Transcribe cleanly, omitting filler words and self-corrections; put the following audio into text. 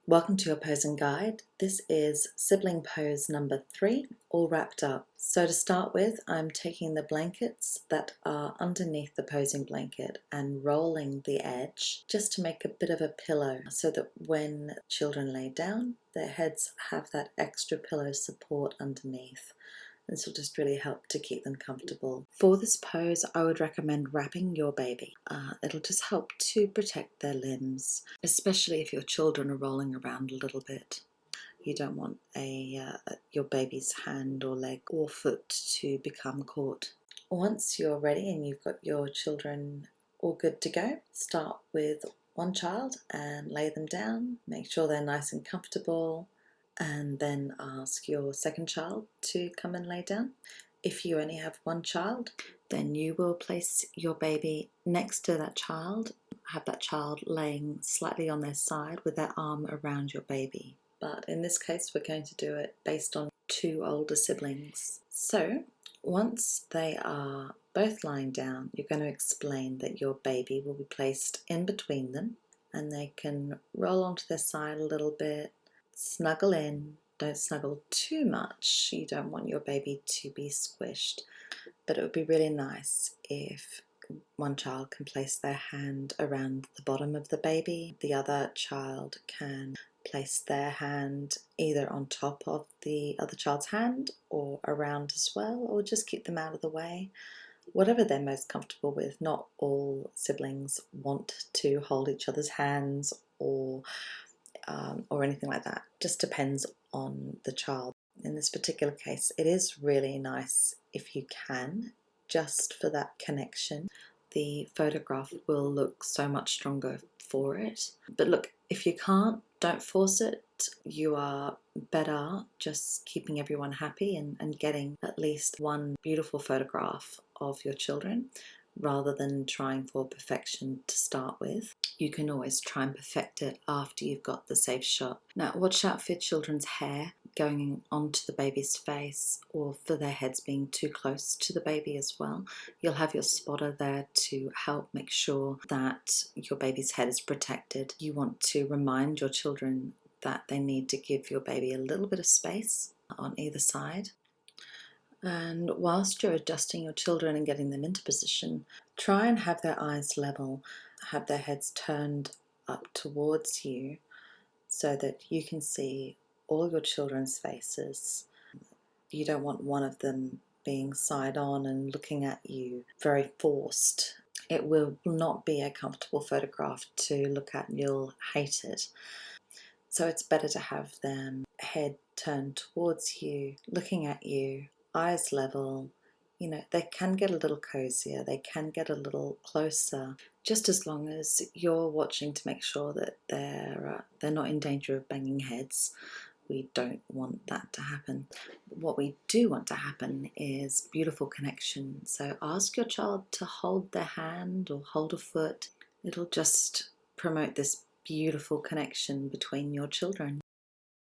Welcome to your posing guide. This is sibling pose number 3, all wrapped up. So to start with, I'm taking the blankets that are underneath the posing blanket and rolling the edge just to make a bit of a pillow so that when children lay down, their heads have that extra pillow support underneath. This will just really help to keep them comfortable. For this pose, I would recommend wrapping your baby. It'll just help to protect their limbs, especially if your children are rolling around a little bit. You don't want your baby's hand or leg or foot to become caught. Once you're ready and you've got your children all good to go, start with one child and lay them down. Make sure they're nice and comfortable, and then ask your second child to come and lay down. If you only have one child, then you will place your baby next to that child, have that child laying slightly on their side with their arm around your baby. But in this case, we're going to do it based on 2 older siblings. So once they are both lying down, you're going to explain that your baby will be placed in between them, and they can roll onto their side a little bit, snuggle in. Don't snuggle too much. You don't want your baby to be squished. But it would be really nice if one child can place their hand around the bottom of the baby. The other child can place their hand either on top of the other child's hand or around as well, or just keep them out of the way. Whatever they're most comfortable with. Not all siblings want to hold each other's hands or anything like that. Just depends on the child. In this particular case, it is really nice if you can, just for that connection. The photograph will look so much stronger for it. But look, if you can't, don't force it. You are better just keeping everyone happy and getting at least one beautiful photograph of your children, rather than trying for perfection to start with. You can always try and perfect it after you've got the safe shot. Now, watch out for your children's hair going onto the baby's face, or for their heads being too close to the baby as well. You'll have your spotter there to help make sure that your baby's head is protected. You want to remind your children that they need to give your baby a little bit of space on either side. And whilst you're adjusting your children and getting them into position, try and have their eyes level, have their heads turned up towards you so that you can see all your children's faces. You don't want one of them being side on and looking at you very forced. It will not be a comfortable photograph to look at and you'll hate it. So it's better to have them head turned towards you, looking at you, eyes level. You know, they can get a little cozier, they can get a little closer, just as long as you're watching to make sure that they're not in danger of banging heads. We don't want that to happen. What we do want to happen is beautiful connection. So ask your child to hold their hand or hold a foot. It'll just promote this beautiful connection between your children.